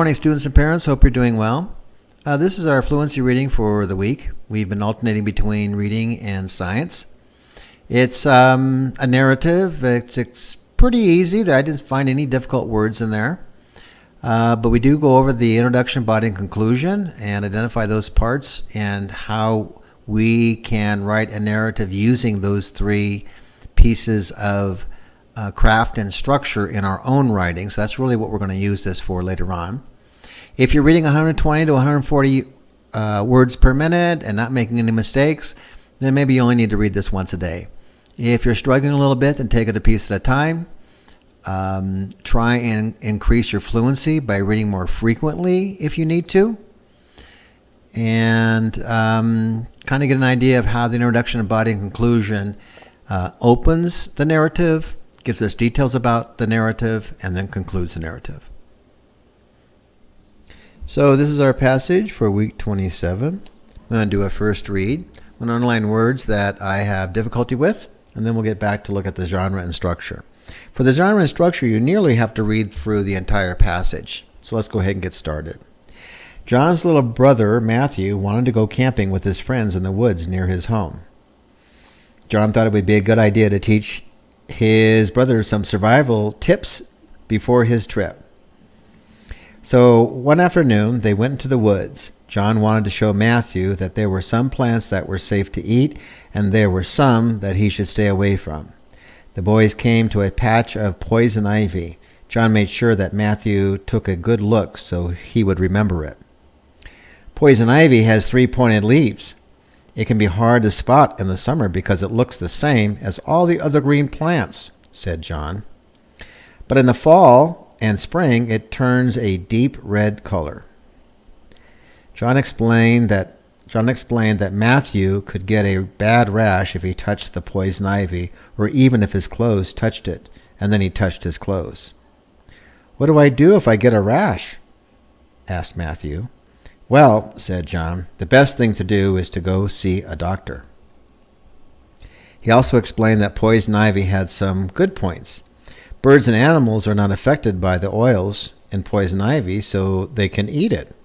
morning, students and parents. Hope you're doing well. This is our fluency reading for the week. We've been alternating between reading and science. It's a narrative. It's pretty easy. I didn't find any difficult words in there. But we do go over the introduction, body, and conclusion and identify those parts and how we can write a narrative using those three pieces of craft and structure in our own writing. So that's really what we're going to use this for later on. If you're reading 120 to 140 words per minute and not making any mistakes, then maybe you only need to read this once a day. If you're struggling a little bit, then take it a piece at a time. Try and increase your fluency by reading more frequently if you need to. And kind of get an idea of how the introduction, body, and conclusion opens the narrative, gives us details about the narrative, and then concludes the narrative. So this is our passage for week 27. I'm going to do a first read. I'm going to underline words that I have difficulty with, and then we'll get back to look at the genre and structure. For the genre and structure, you nearly have to read through the entire passage. So let's go ahead and get started. John's little brother, Matthew, wanted to go camping with his friends in the woods near his home. John thought it would be a good idea to teach his brother some survival tips before his trip. So one afternoon, they went into the woods. John wanted to show Matthew that there were some plants that were safe to eat, and there were some that he should stay away from. The boys came to a patch of poison ivy. John made sure that Matthew took a good look so he would remember it. Poison ivy has 3 pointed leaves. It can be hard to spot in the summer because it looks the same as all the other green plants, said John. But in the fall and spring, it turns a deep red color. John explained that Matthew could get a bad rash if he touched the poison ivy, or even if his clothes touched it, and then he touched his clothes. "What do I do if I get a rash?" asked Matthew. "Well," said John, "the best thing to do is to go see a doctor." He also explained that poison ivy had some good points. Birds and animals are not affected by the oils in poison ivy, so they can eat it.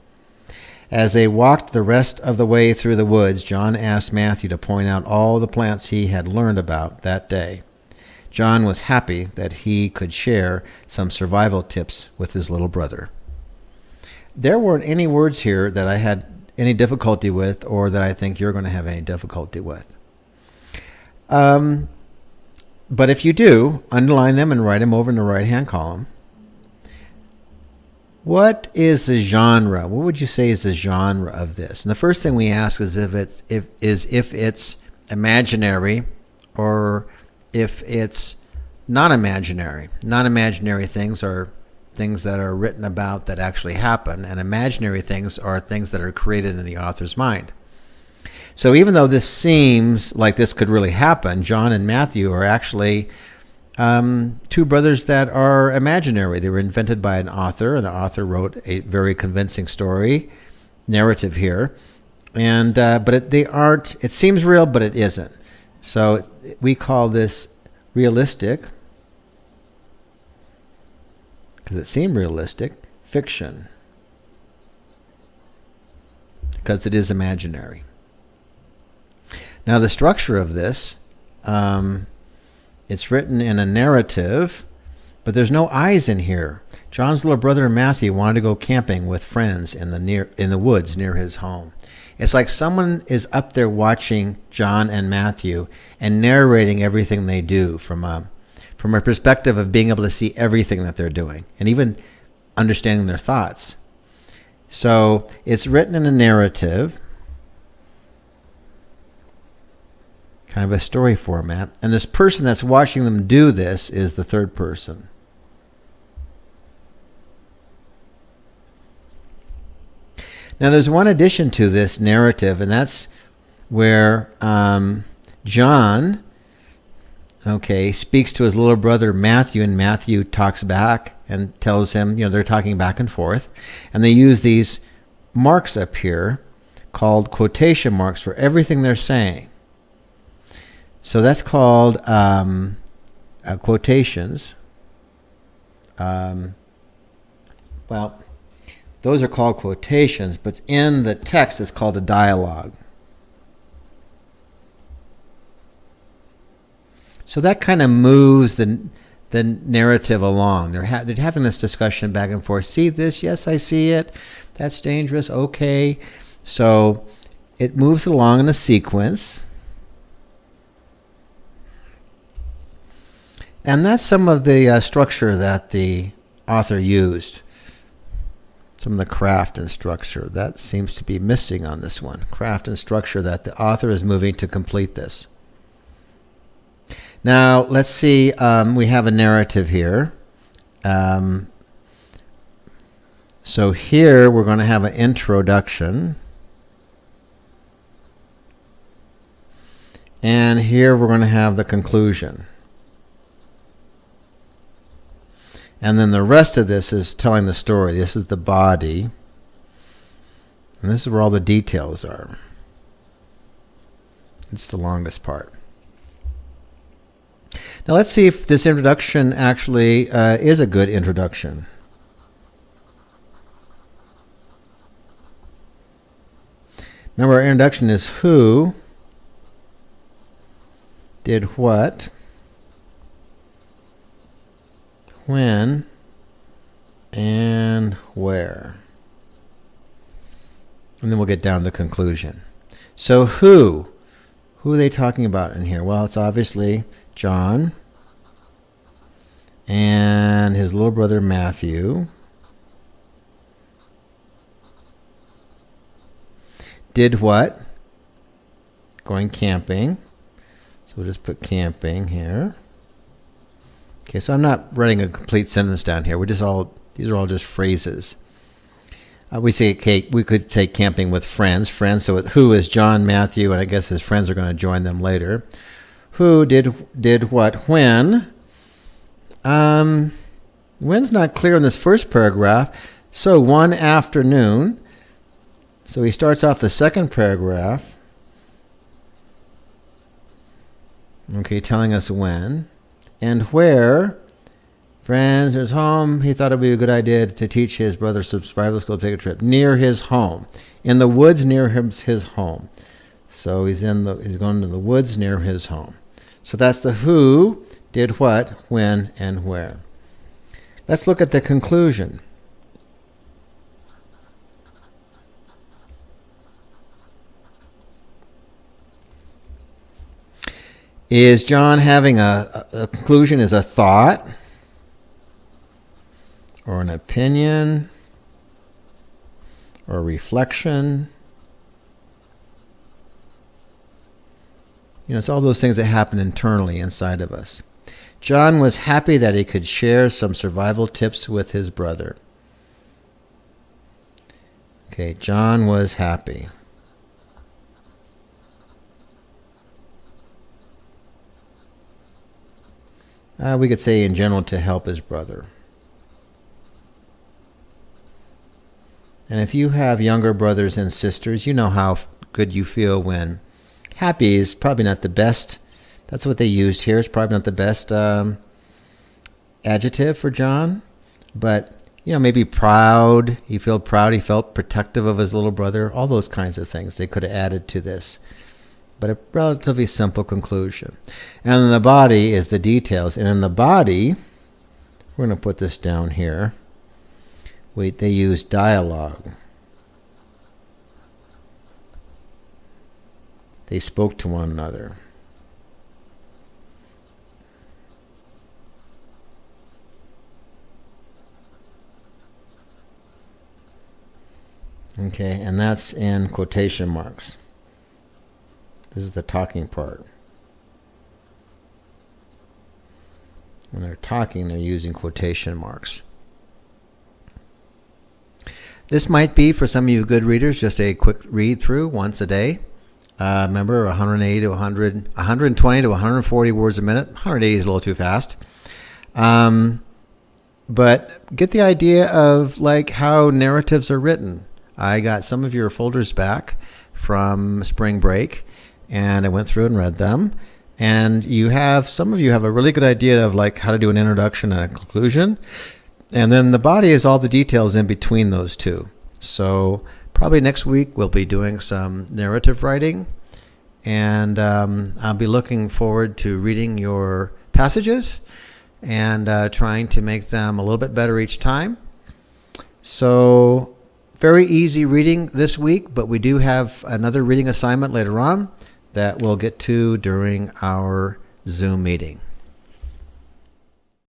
As they walked the rest of the way through the woods, John asked Matthew to point out all the plants he had learned about that day. John was happy that he could share some survival tips with his little brother. There weren't any words here that I had any difficulty with or that I think you're going to have any difficulty with. But if you do, underline them and write them over in the right-hand column. What is the genre? What would you say is the genre of this? And the first thing we ask is if it's imaginary or if it's non-imaginary. Non-imaginary things are things that are written about that actually happen, and imaginary things are things that are created in the author's mind. So even though this seems like this could really happen, John and Matthew are actually two brothers that are imaginary. They were invented by an author, and the author wrote a very convincing story narrative here. And they aren't. It seems real, but it isn't. So we call this realistic, because it seemed realistic, fiction, because it is imaginary. Now the structure of this, it's written in a narrative, but there's no I's in here. John's little brother Matthew wanted to go camping with friends in the woods near his home. It's like someone is up there watching John and Matthew and narrating everything they do from a perspective of being able to see everything that they're doing and even understanding their thoughts. So it's written in a narrative, kind of a story format. And this person that's watching them do this is the third person. Now there's one addition to this narrative, and that's where John, speaks to his little brother Matthew, and Matthew talks back and tells him, they're talking back and forth. And they use these marks up here called quotation marks for everything they're saying. So that's called quotations. Those are called quotations, but in the text it's called a dialogue. So that kind of moves the narrative along. They're having this discussion back and forth. See this? Yes, I see it. That's dangerous. Okay. So it moves along in a sequence. And that's some of the structure that the author used. Some of the craft and structure. That seems to be missing on this one. Craft and structure that the author is moving to complete this. Now, let's see. We have a narrative here. So here we're going to have an introduction. And here we're going to have the conclusion. And then the rest of this is telling the story. This is the body. And this is where all the details are. It's the longest part. Now let's see if this introduction actually is a good introduction. Remember, our introduction is who did what, when, and where. And then we'll get down to the conclusion. So who are they talking about in here? Well, it's obviously John and his little brother Matthew. Did what? Going camping. So we'll just put camping here. Okay, so I'm not writing a complete sentence down here. These are all just phrases. We could say camping with friends. So who is John, Matthew, and I guess his friends are going to join them later. Who did what when? When's not clear in this first paragraph. So one afternoon. So he starts off the second paragraph. Okay, telling us when. And where? Friends, there's home. He thought it would be a good idea to teach his brother survival school to take a trip near his home. In the woods near his home. So he's going to the woods near his home. So that's the who, did what, when, and where. Let's look at the conclusion. Is John having a conclusion as a thought or an opinion or reflection? It's all those things that happen internally inside of us. John was happy that he could share some survival tips with his brother. Okay, John was happy. We could say in general to help his brother. And if you have younger brothers and sisters, you know how good you feel when happy is probably not the best. That's what they used here. It's probably not the best adjective for John. But, maybe proud. He felt proud. He felt protective of his little brother. All those kinds of things they could have added to this. But a relatively simple conclusion. And then the body is the details. And in the body, we're going to put this down here. They use dialogue. They spoke to one another. Okay, and that's in quotation marks. This is the talking part. When they're talking, they're using quotation marks. This might be, for some of you good readers, just a quick read through once a day. Remember, 120 to 140 words a minute. 180 is a little too fast. But get the idea of how narratives are written. I got some of your folders back from spring break, and I went through and read them. And some of you have a really good idea of how to do an introduction and a conclusion. And then the body is all the details in between those two. So probably next week we'll be doing some narrative writing, and I'll be looking forward to reading your passages and trying to make them a little bit better each time. So very easy reading this week, but we do have another reading assignment later on that we'll get to during our Zoom meeting.